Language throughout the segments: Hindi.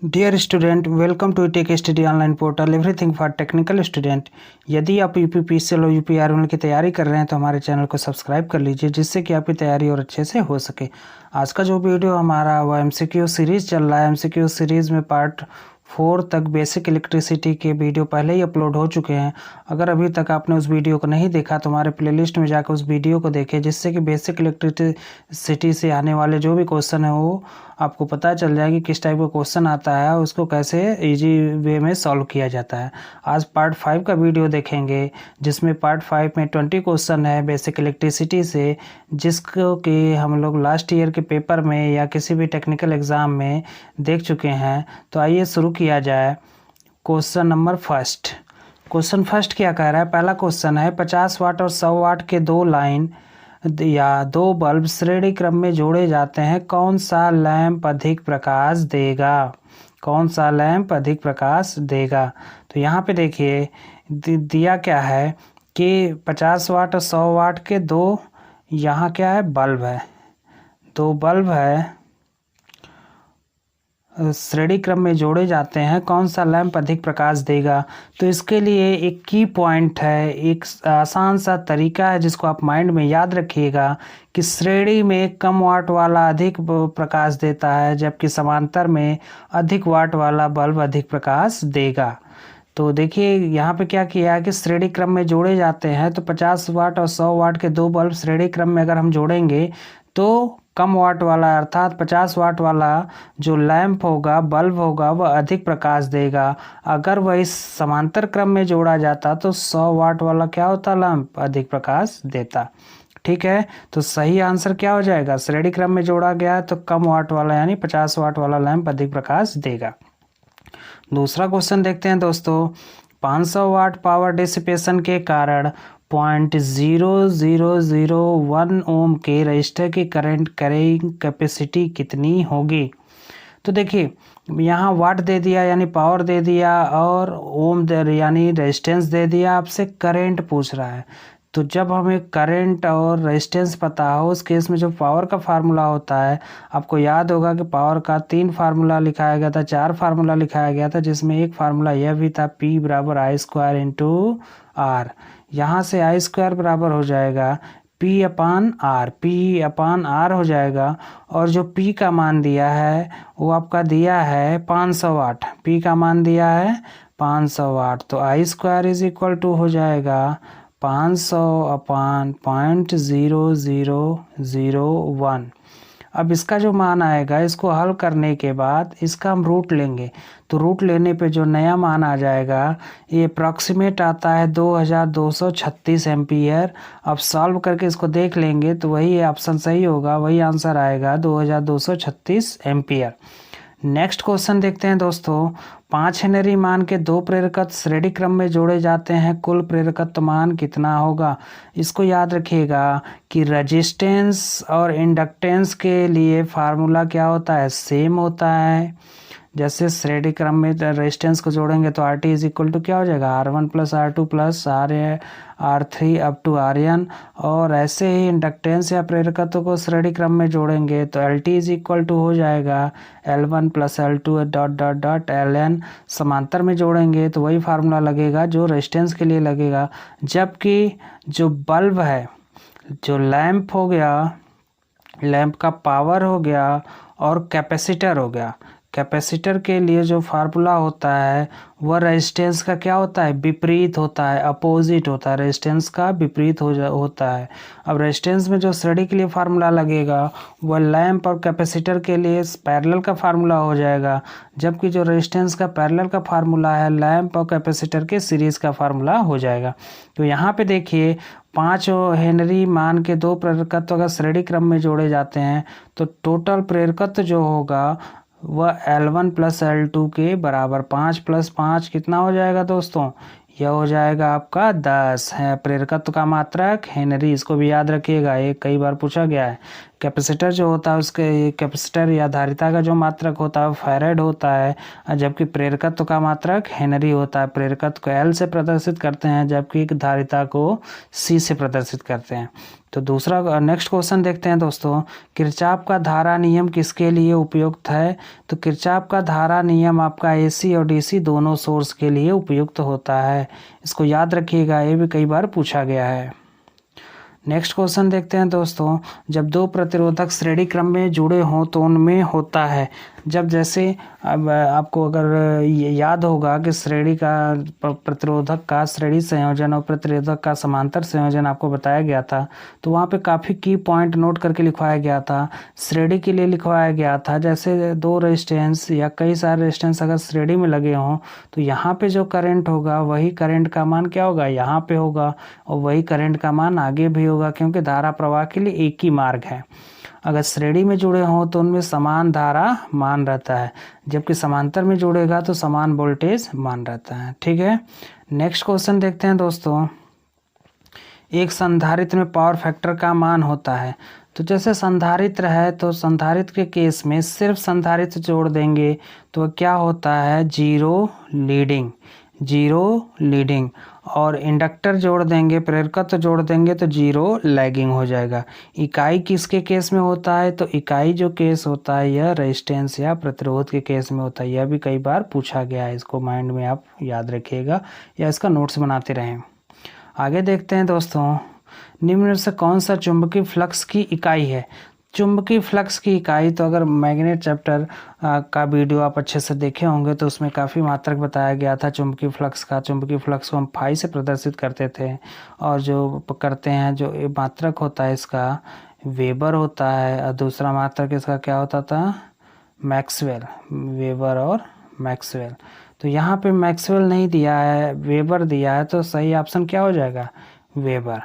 Dear student, welcome to tech study online portal everything for technical student. यदि आप यूपीपीसीएल और यूपीआरएल की तैयारी कर रहे हैं तो हमारे चैनल को सब्सक्राइब कर लीजिए, जिससे कि आपकी तैयारी और अच्छे से हो सके। आज का जो वीडियो हमारा वो एमसीक्यू सीरीज़ चल रहा है। एमसीक्यू सीरीज़ में पार्ट 4 तक बेसिक इलेक्ट्रिसिटी के वीडियो पहले ही अपलोड हो चुके हैं। अगर अभी तक आपने उस वीडियो को नहीं देखा तो हमारे प्लेलिस्ट में जाकर उस वीडियो को देखें, जिससे कि बेसिक इलेक्ट्रिसिटी से आने वाले जो भी क्वेश्चन है वो आपको पता चल जाएगी किस टाइप का क्वेश्चन आता है, उसको कैसे इजी वे में सॉल्व किया जाता है। आज पार्ट 5 का वीडियो देखेंगे, जिसमें पार्ट 5 में 20 क्वेश्चन है बेसिक इलेक्ट्रिसिटी से, जिसको कि हम लोग लास्ट ईयर के पेपर में या किसी भी टेक्निकल एग्ज़ाम में देख चुके हैं। तो आइए शुरू किया जाए। Question number first. Question first क्या कह रहा है? पहला क्वेश्चन है 50 वाट और 100 वाट के दो लाइन या दो बल्ब श्रेणी क्रम में जोड़े जाते हैं, कौन सा लैंप अधिक प्रकाश देगा? कौन सा लैंप अधिक प्रकाश देगा? तो यहाँ पे देखिए दिया क्या है कि 50 वाट और 100 वाट के दो, यहाँ क्या है, बल्ब है, दो बल्ब है, श्रेणी क्रम में जोड़े जाते हैं, कौन सा लैंप अधिक प्रकाश देगा? तो इसके लिए एक की पॉइंट है, एक आसान सा तरीका है जिसको आप माइंड में याद रखिएगा कि श्रेणी में कम वाट वाला अधिक प्रकाश देता है, जबकि समांतर में अधिक वाट वाला बल्ब अधिक प्रकाश देगा। तो देखिए यहाँ पे क्या किया है कि श्रेणी क्रम में जोड़े जाते हैं, तो 50 वाट और 100 वाट के दो बल्ब श्रेणी क्रम में अगर हम जोड़ेंगे तो कम वाट वाला अर्थात 50 वाट वाला जो लैंप होगा, बल्ब होगा, वह अधिक प्रकाश देगा। अगर वह इस समांतर क्रम में जोड़ा जाता तो 100 वाट वाला क्या होता, लैंप अधिक प्रकाश देता। ठीक है, तो सही आंसर क्या हो जाएगा? श्रेणी क्रम में जोड़ा गया है तो कम वाट वाला यानी 50 वाट वाला लैंप अधिक प्रकाश देगा। दूसरा क्वेश्चन देखते हैं दोस्तों। 500 वाट पावर डिसिपेशन के कारण 0.0001 ओम के रजिस्टर की करंट कैरिंग कैपेसिटी कितनी होगी? तो देखिए यहाँ वाट दे दिया यानी पावर दे दिया, और ओम यानी रेजिस्टेंस दे दिया, आपसे करंट पूछ रहा है। तो जब हमें करंट और रेजिस्टेंस पता हो, उस केस में जो पावर का फार्मूला होता है, आपको याद होगा कि पावर का 3 फार्मूला लिखाया गया था, 4 फार्मूला लिखाया गया था, जिसमें एक फार्मूला यह भी था P बराबर आई स्क्वायर इंटू आर। यहाँ से आई स्क्वायर बराबर हो जाएगा P अपान आर हो जाएगा। और जो P का मान दिया है वो आपका दिया है 500 वाट। P का मान दिया है 500 वाट, तो आई स्क्वायर इज इक्वल टू हो जाएगा 500 अपान 0.0001। अब इसका जो मान आएगा, इसको हल करने के बाद इसका हम रूट लेंगे, तो रूट लेने पे जो नया मान आ जाएगा ये अप्रॉक्सीमेट आता है 2236 एम्पियर। अब सॉल्व करके इसको देख लेंगे तो वही ऑप्शन सही होगा, वही आंसर आएगा 2236 एम्पियर। नेक्स्ट क्वेश्चन देखते हैं दोस्तों। 5 हेनरी मान के दो प्रेरकत्व श्रेणी क्रम में जोड़े जाते हैं, कुल प्रेरकत्व मान कितना होगा? इसको याद रखिएगा कि रेजिस्टेंस और इंडक्टेंस के लिए फार्मूला क्या होता है, सेम होता है। जैसे श्रेणी क्रम में रेजिस्टेंस को जोड़ेंगे तो R T is equal to क्या हो जाएगा, R1 plus R2 plus R3 up to Rn। और ऐसे ही इंडक्टेंस या प्रेरकत्व को श्रेणी क्रम में जोड़ेंगे तो L T is equal to हो जाएगा L1 plus L2 dot dot dot Ln। समांतर में जोड़ेंगे तो वही फार्मूला लगेगा जो रेजिस्टेंस के लिए लगेगा। जबकि जो बल्ब है, जो लैंप हो गया, लैंप का पावर हो गया, और कैपेसिटर हो गया, कैपेसिटर के लिए जो फार्मूला होता है वह रेजिस्टेंस का क्या होता है, विपरीत होता है, अपोजिट होता है, रेजिस्टेंस का विपरीत होता है। अब रेजिस्टेंस में जो श्रेणी के लिए फार्मूला लगेगा वह लैंप और कैपेसिटर के लिए पैरेलल का फार्मूला हो जाएगा, जबकि जो रेजिस्टेंस का पैरेलल का फार्मूला है लैंप और कैपेसिटर के सीरीज का फार्मूला हो जाएगा। तो यहाँ पे देखिए 5 हेनरी मान के दो प्रेरकत्व अगर श्रेणी क्रम में जोड़े जाते हैं तो टोटल प्रेरकत्व जो होगा वह L1 प्लस L2 के बराबर। 5 प्लस 5 कितना हो जाएगा दोस्तों? यह हो जाएगा आपका 10 है। प्रेरकत्व का मात्रक हेनरी, इसको भी याद रखिएगा, ये कई बार पूछा गया है। कैपेसिटर जो होता है उसके कैपेसिटर या धारिता का जो मात्रक होता है वो फैराड होता है, जबकि प्रेरकत्व का मात्रक हेनरी होता है। प्रेरकत्व को एल से प्रदर्शित करते हैं जबकि धारिता को सी से प्रदर्शित करते हैं। तो दूसरा नेक्स्ट क्वेश्चन देखते हैं दोस्तों, किरचॉफ का धारा नियम किसके लिए उपयुक्त है? तो किरचॉफ का धारा नियम आपका एसी और डीसी दोनों सोर्स के लिए उपयुक्त होता है। इसको याद रखिएगा, ये भी कई बार पूछा गया है। नेक्स्ट क्वेश्चन देखते हैं दोस्तों, जब दो प्रतिरोधक श्रेणी क्रम में जुड़े हों तो उनमें होता है। जब जैसे अब आपको अगर याद होगा कि श्रेणी का प्रतिरोधक का श्रेणी संयोजन और प्रतिरोधक का समांतर संयोजन आपको बताया गया था, तो वहाँ पे काफ़ी की पॉइंट नोट करके लिखवाया गया था। श्रेणी के लिए लिखवाया गया था, जैसे दो रेजिस्टेंस या कई सारे रेजिस्टेंस अगर श्रेणी में लगे हों तो यहाँ पे जो करंट होगा वही करंट का मान क्या होगा, यहाँ पे होगा, और वही करंट का मान आगे भी होगा, क्योंकि धारा प्रवाह के लिए एक ही मार्ग है। अगर श्रेणी में जुड़े हों तो उनमें समान धारा मान रहता है, जबकि समांतर में जुड़ेगा तो समान वोल्टेज मान रहता है। ठीक है, नेक्स्ट क्वेश्चन देखते हैं दोस्तों, एक संधारित्र में पावर फैक्टर का मान होता है। तो जैसे संधारित्र है तो संधारित्र के केस में सिर्फ संधारित्र जोड़ देंगे तो क्या होता है, जीरो लीडिंग, और इंडक्टर जोड़ देंगे, प्रेरकत्व जोड़ देंगे तो जीरो लैगिंग हो जाएगा। इकाई किसके केस में होता है? तो इकाई जो केस होता है यह रेजिस्टेंस या प्रतिरोध के केस में होता है। यह भी कई बार पूछा गया है, इसको माइंड में आप याद रखिएगा या इसका नोट्स बनाते रहें। आगे देखते हैं दोस्तों, निम्न में से कौन सा चुंबकीय फ्लक्स की इकाई है? चुंबकीय फ्लक्स की इकाई, तो अगर मैग्नेट चैप्टर का वीडियो आप अच्छे से देखे होंगे तो उसमें काफ़ी मात्रक बताया गया था चुंबकीय फ्लक्स का। चुंबकीय फ्लक्स को हम फाई से प्रदर्शित करते थे, और जो करते हैं जो मात्रक होता है इसका वेबर होता है, और दूसरा मात्रक इसका क्या होता था, मैक्सवेल, वेबर और मैक्सवेल। तो यहाँ पे मैक्सवेल नहीं दिया है, वेबर दिया है, तो सही ऑप्शन क्या हो जाएगा, वेबर।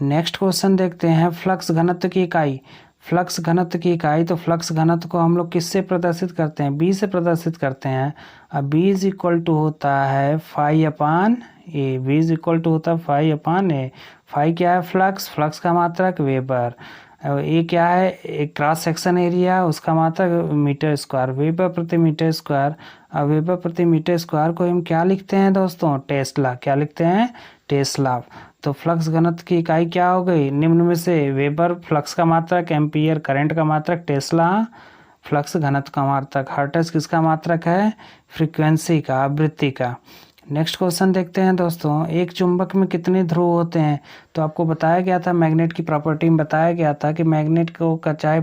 नेक्स्ट क्वेश्चन देखते हैं, फ्लक्स घनत्व की इकाई। फ्लक्स घनत्व की इकाई, तो फ्लक्स घनत्व को हम लोग किससे प्रदर्शित करते हैं, बी से प्रदर्शित करते हैं। अब बी इज इक्वल टू होता है phi upon A, B is equal to होता है फाई अपान ए। फाई क्या है, फ्लक्स का मात्रक वेबर, ए क्या है, एक क्रॉस सेक्शन एरिया, उसका मात्रक मीटर स्क्वायर, वेबर प्रति मीटर स्क्वायर। अब वेबर प्रति मीटर स्क्वायर को हम क्या लिखते हैं दोस्तों, टेस्ला, क्या लिखते हैं, टेस्ला। तो फ्लक्स घनत्व की इकाई क्या हो गई, निम्न में से वेबर फ्लक्स का मात्रक, एम्पियर करंट का मात्रक, टेस्ला फ्लक्स घनत्व का मात्रक, हर्ट्ज किसका मात्रक है, फ्रीक्वेंसी का, आवृत्ति का। नेक्स्ट क्वेश्चन देखते हैं दोस्तों, एक चुंबक में कितने ध्रुव होते हैं? तो आपको बताया गया था, मैग्नेट की प्रॉपर्टी में बताया गया था कि मैग्नेट को चाहे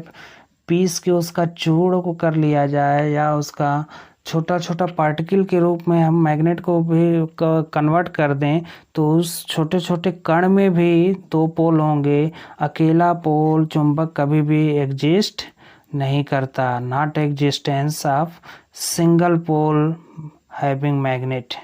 पीस के उसका चूर्ण को कर लिया जाए या उसका छोटा छोटा पार्टिकल के रूप में हम मैग्नेट को भी कन्वर्ट कर दें, तो उस छोटे छोटे कण में भी दो पोल होंगे। अकेला पोल चुंबक कभी भी एग्जिस्ट नहीं करता, not existence of single pole having magnet.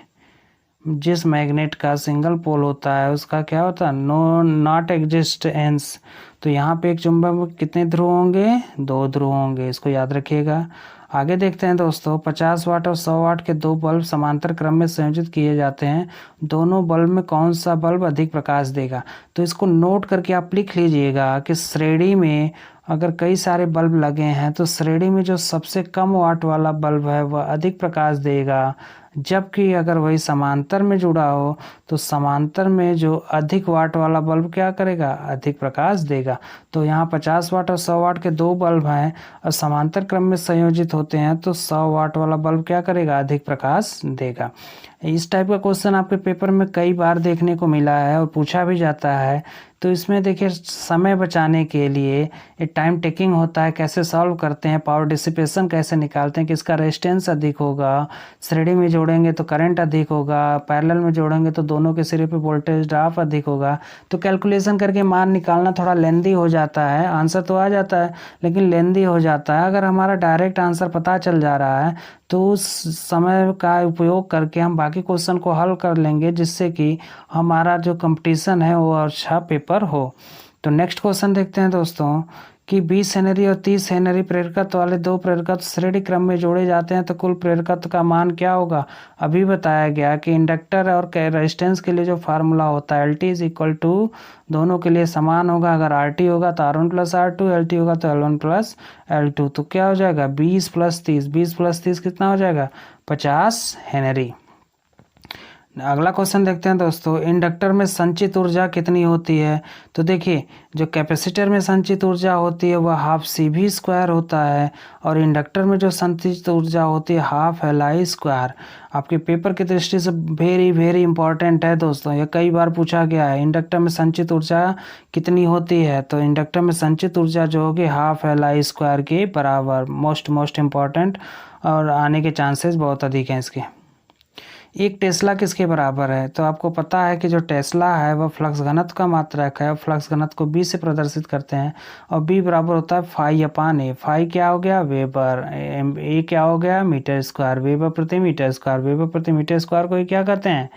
जिस मैग्नेट का सिंगल पोल होता है उसका क्या होता है, नो नॉट एग्जिस्टेंस। तो यहाँ पे एक चुंबक में कितने ध्रुव होंगे, दो ध्रुव होंगे, इसको याद रखिएगा। आगे देखते हैं दोस्तों, 50 वाट और 100 वाट के दो बल्ब समांतर क्रम में संयोजित किए जाते हैं, दोनों बल्ब में कौन सा बल्ब अधिक प्रकाश देगा? तो इसको नोट करके आप लिख लीजिएगा कि श्रेणी में अगर कई सारे बल्ब लगे हैं तो श्रेणी में जो सबसे कम वाट वाला बल्ब है वह अधिक प्रकाश देगा, जबकि अगर वही समांतर में जुड़ा हो तो समांतर में जो अधिक वाट वाला बल्ब क्या करेगा, अधिक प्रकाश देगा। तो यहाँ 50 वाट और 100 वाट के दो बल्ब हैं और समांतर क्रम में संयोजित होते हैं, तो 100 वाट वाला बल्ब क्या करेगा, अधिक प्रकाश देगा। इस टाइप का क्वेश्चन आपके पेपर में कई बार देखने को मिला है और पूछा भी जाता है। तो इसमें देखिए, समय बचाने के लिए ये टाइम टेकिंग होता है, कैसे सॉल्व करते हैं, पावर डिसिपेशन कैसे निकालते हैं, किसका रेजिस्टेंस अधिक होगा, श्रेणी में जोड़ेंगे तो करंट अधिक होगा, पैरेलल में जोड़ेंगे तो दोनों के सिरे पे वोल्टेज ड्रॉप अधिक होगा। तो कैलकुलेशन करके मान निकालना थोड़ा लेंदी हो जाता है, आंसर तो आ जाता है लेकिन लेंदी हो जाता है। अगर हमारा डायरेक्ट आंसर पता चल जा रहा है तो उस समय का उपयोग करके हम बाकी क्वेश्चन को हल कर लेंगे, जिससे कि हमारा जो कंपटीशन है वो अच्छा पेपर हो। तो नेक्स्ट क्वेश्चन देखते हैं दोस्तों, कि 20 हेनरी और 30 हेनरी प्रेरकत्व वाले दो प्रेरकत्व श्रेणी क्रम में जोड़े जाते हैं तो कुल प्रेरकत्व का मान क्या होगा। अभी बताया गया कि इंडक्टर और रेजिस्टेंस के लिए जो फार्मूला होता है LT इज इक्वल टू, दोनों के लिए समान होगा। अगर RT होगा तो R1 प्लस R2, LT होगा तो L1 प्लस L2। तो क्या हो जाएगा 20 प्लस 30, 20 प्लस 30 कितना हो जाएगा 50 हेनरी। अगला क्वेश्चन देखते हैं दोस्तों, इंडक्टर में संचित ऊर्जा कितनी होती है। तो देखिए जो कैपेसिटर में संचित ऊर्जा होती है वह हाफ CV² होता है और इंडक्टर में जो संचित ऊर्जा होती है हाफ LI²। आपके पेपर की दृष्टि से वेरी वेरी इंपॉर्टेंट है दोस्तों, यह कई बार पूछा गया है। इंडक्टर में संचित ऊर्जा कितनी होती है, तो इंडक्टर में संचित ऊर्जा जो होगी हाफ LI² के बराबर। मोस्ट इंपॉर्टेंट और आने के चांसेस बहुत अधिक हैं इसके। एक टेस्ला किसके बराबर है, तो आपको पता है कि जो टेस्ला है वह फ्लक्स घनत्व का मात्रक है। फ्लक्स घनत्व को B से प्रदर्शित करते हैं और B बराबर होता है φ/A। फाई क्या हो गया वेबर, A क्या हो गया मीटर स्क्वायर, वेबर प्रति मीटर स्क्वायर। वेबर प्रति मीटर स्क्वायर को क्या कहते हैं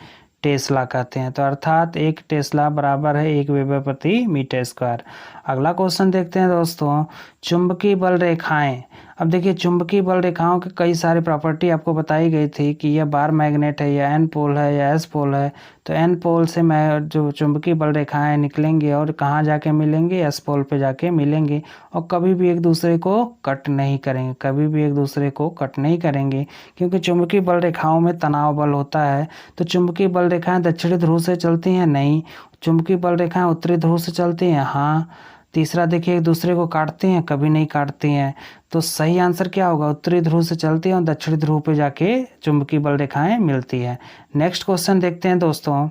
टेस्ला कहते हैं। तो अर्थात एक टेस्ला बराबर है 1 वेबर प्रति मीटर स्क्वायर। अगला क्वेश्चन देखते हैं दोस्तों, चुंबकीय बल रेखाएं। अब देखिए चुंबकीय बल रेखाओं की कई सारी प्रॉपर्टी आपको बताई गई थी कि यह बार मैग्नेट है या N पोल है या S पोल है। तो N पोल से मैं जो चुंबकीय बल रेखाएं निकलेंगे और कहाँ जाके मिलेंगे S पोल पे जाके मिलेंगे और कभी भी एक दूसरे को कट नहीं करेंगे, कभी भी एक दूसरे को कट नहीं करेंगे क्योंकि चुंबकीय बल रेखाओं में तनाव बल होता है। तो चुंबकीय बल रेखाएं दक्षिणी ध्रुव से चलती हैं नहीं, चुंबकीय बल रेखाएं उत्तरी ध्रुव से चलती हैं हाँ। तीसरा देखिए एक दूसरे को काटती हैं कभी नहीं काटती हैं। तो सही आंसर क्या होगा उत्तरी ध्रुव से चलती हैं और दक्षिणी ध्रुव पे जाके चुंबकीय बल रेखाएं मिलती है। नेक्स्ट क्वेश्चन देखते हैं दोस्तों,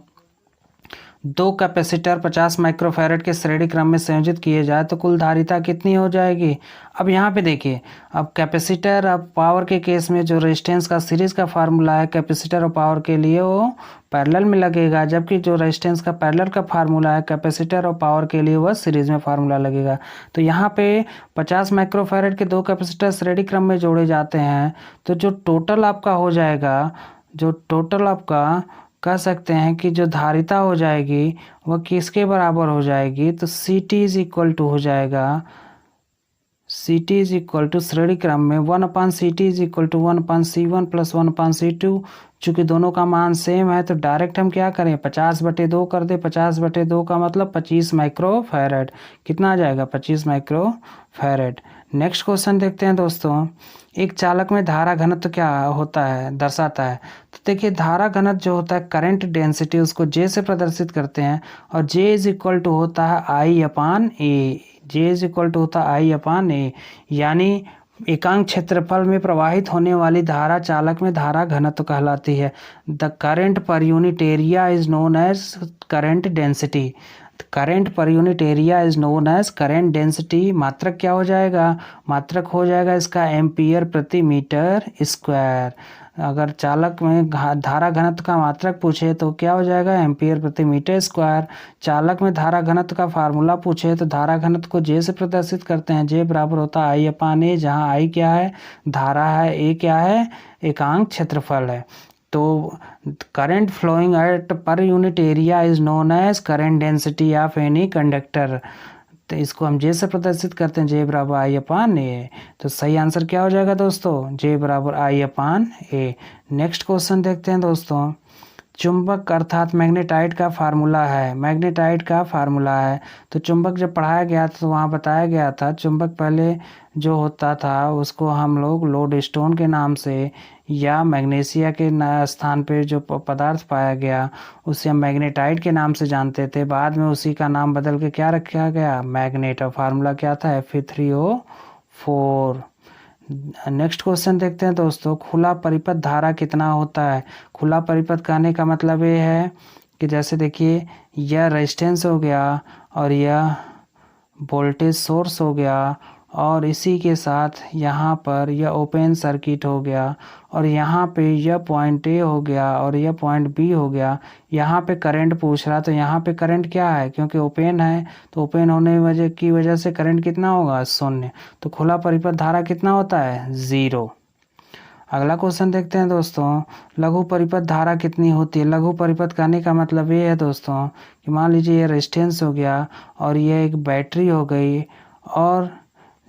दो कैपेसिटर 50 माइक्रोफैरड के श्रेणी क्रम में संयोजित किए जाए तो कुल धारिता कितनी हो जाएगी। अब यहाँ पे देखिए, अब कैपेसिटर, अब पावर के केस में जो रेजिस्टेंस का सीरीज का फार्मूला है कैपेसिटर और पावर के लिए वो पैरेलल में लगेगा, जबकि जो रेजिस्टेंस का पैरेलल का फार्मूला है कैपेसिटर और पावर के लिए वह सीरीज में फार्मूला लगेगा। तो यहाँ पे 50 माइक्रोफैरड के दो कैपेसिटर श्रेणी क्रम में जोड़े जाते हैं तो जो टोटल आपका हो जाएगा, जो टोटल आपका कह सकते हैं कि जो धारिता हो जाएगी वह किसके बराबर हो जाएगी, तो CT इज इक्वल टू हो जाएगा, CT इज इक्वल टू श्रेणी क्रम में 1/CT is equal to 1/C1 plus 1/C2। चूँकि दोनों का मान सेम है तो डायरेक्ट हम क्या करें 50/2 कर दे। 50/2 का मतलब 25 माइक्रोफैरड। कितना आ जाएगा 25 माइक्रोफैरड। नेक्स्ट क्वेश्चन देखते हैं दोस्तों, एक चालक में धारा घनत्व क्या होता है दर्शाता है। तो देखिए धारा घनत्व जो होता है करंट डेंसिटी उसको J से प्रदर्शित करते हैं और J इज इक्वल टू होता है I/A। J is equal to होता है I/A, यानी एकांक क्षेत्रफल में प्रवाहित होने वाली धारा चालक में धारा घनत्व कहलाती है। The current per unit area is known as current density. Current per unit area is known as current density. मात्रक क्या हो जाएगा, मात्रक हो जाएगा इसका एम्पियर प्रति मीटर स्क्वायर। अगर चालक में धारा घनत्व का मात्रक पूछे तो क्या हो जाएगा एम्पियर प्रति मीटर स्क्वायर। चालक में धारा घनत्व का फार्मूला पूछे तो धारा घनत्व को J से प्रदर्शित करते हैं। J बराबर होता है I/A, जहाँ I क्या है धारा है, A क्या है एकांक क्षेत्रफल है। तो current flowing at per unit area is known as current density of any conductor. तो इसको हम J से प्रदर्शित करते हैं, J बराबर I/A। तो सही आंसर क्या हो जाएगा दोस्तों J बराबर I/A। नेक्स्ट क्वेश्चन देखते हैं दोस्तों, चुंबक अर्थात मैग्नेटाइट का फार्मूला है, मैग्नेटाइट का फार्मूला है। तो चुंबक जब पढ़ाया गया था तो वहाँ बताया गया था चुंबक पहले जो होता था उसको हम लोग लोडस्टोन के नाम से या मैग्नीशिया के स्थान पे जो पदार्थ पाया गया उसे हम मैग्नेटाइट के नाम से जानते थे। बाद में उसी का नाम बदल के क्या रखा गया मैग्नेट, और फार्मूला क्या था Fe3O4। नेक्स्ट क्वेश्चन देखते हैं दोस्तों, खुला परिपथ धारा कितना होता है। खुला परिपथ कहने का मतलब ये है कि जैसे देखिए यह रेजिस्टेंस हो गया और यह वोल्टेज सोर्स हो गया और इसी के साथ यहाँ पर यह ओपन सर्किट हो गया और यहाँ पे यह पॉइंट A हो गया और यह पॉइंट B हो गया। यहाँ पे करंट पूछ रहा तो यहाँ पे करंट क्या है, क्योंकि ओपन है तो ओपन होने की वजह से करंट कितना होगा 0। तो खुला परिपथ धारा कितना होता है 0। अगला क्वेश्चन देखते हैं दोस्तों, लघु परिपथ धारा कितनी होती है। लघु परिपथ कहने का मतलब ये है दोस्तों कि मान लीजिए ये रेजिस्टेंस हो गया और ये एक बैटरी हो गई और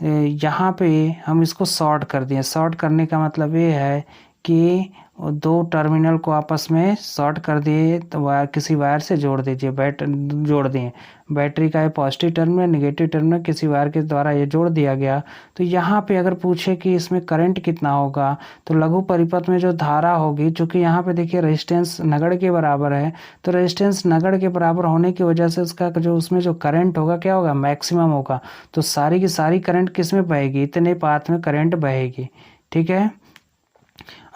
यहाँ पे हम इसको शॉर्ट कर दिए। शॉर्ट करने का मतलब ये है कि दो टर्मिनल को आपस में शॉर्ट कर दिए, तो वायर किसी वायर से जोड़ दीजिए, जोड़ दिए। बैटरी का ये पॉजिटिव टर्मिनल, नेगेटिव टर्मिनल किसी वायर के द्वारा ये जोड़ दिया गया। तो यहाँ पे अगर पूछे कि इसमें करंट कितना होगा, तो लघु परिपथ में जो धारा होगी, चूंकि यहाँ पे देखिए रेजिस्टेंस नगण्य के बराबर है, तो रेजिस्टेंस नगण्य के बराबर होने की वजह से उसका जो उसमें जो करंट होगा क्या होगा, मैक्सिमम होगा। तो सारी की सारी करंट किस में बहेगी, इतने पाथ में करंट बहेगी। ठीक है,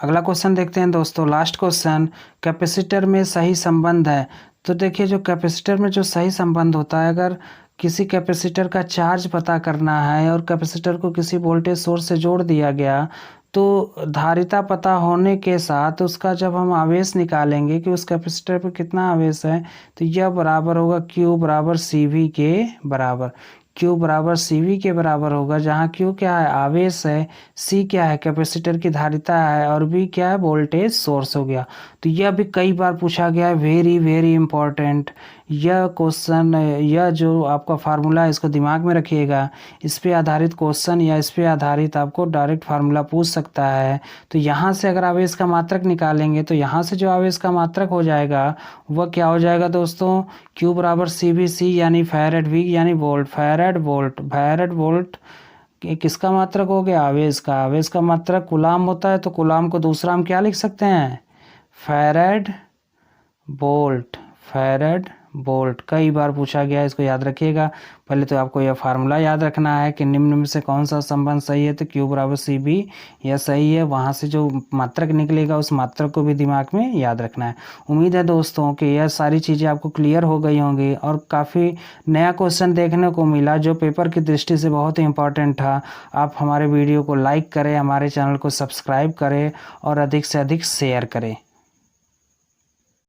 अगला क्वेश्चन देखते हैं दोस्तों, लास्ट क्वेश्चन। कैपेसिटर में सही संबंध है। तो देखिए जो कैपेसिटर में जो सही संबंध होता है, अगर किसी कैपेसिटर का चार्ज पता करना है और कैपेसिटर को किसी वोल्टेज सोर्स से जोड़ दिया गया, तो धारिता पता होने के साथ उसका जब हम आवेश निकालेंगे कि उस कैपेसिटर पर कितना आवेश है, तो यह बराबर होगा Q बराबर CV के बराबर। Q बराबर CV के बराबर होगा, जहाँ Q क्या है, आवेश है, C क्या है, कैपेसिटर की धारिता है, और B क्या है, वोल्टेज सोर्स हो गया। तो यह भी कई बार पूछा गया है, वेरी वेरी इंपॉर्टेंट यह क्वेश्चन। यह जो आपका फार्मूला है इसको दिमाग में रखिएगा। इस पे आधारित क्वेश्चन या इस पे आधारित आपको डायरेक्ट फार्मूला पूछ सकता है। तो यहाँ से अगर आवेश का मात्रक निकालेंगे, तो यहाँ से जो आवेश का मात्रक हो जाएगा वह क्या हो जाएगा दोस्तों, Q बराबर CVC यानी फैरेड, V यानी वोल्ट, फैरेड वोल्ट किसका मात्रक हो गया, आवेश का। आवेश का मात्रक कूलाम होता है, तो कूलाम को दूसरा हम क्या लिख सकते हैं, फैरेड वोल्ट। कई बार पूछा गया, इसको याद रखिएगा। पहले तो आपको यह फार्मूला याद रखना है कि निम्न में से कौन सा संबंध सही है, तो Q बराबर CV यह सही है। वहाँ से जो मात्रक निकलेगा उस मात्रक को भी दिमाग में याद रखना है। उम्मीद है दोस्तों कि यह सारी चीज़ें आपको क्लियर हो गई होंगी और काफ़ी नया क्वेश्चन देखने को मिला जो पेपर की दृष्टि से बहुत ही इंपॉर्टेंट था। आप हमारे वीडियो को लाइक करें, हमारे चैनल को सब्सक्राइब करें और अधिक से अधिक शेयर करें।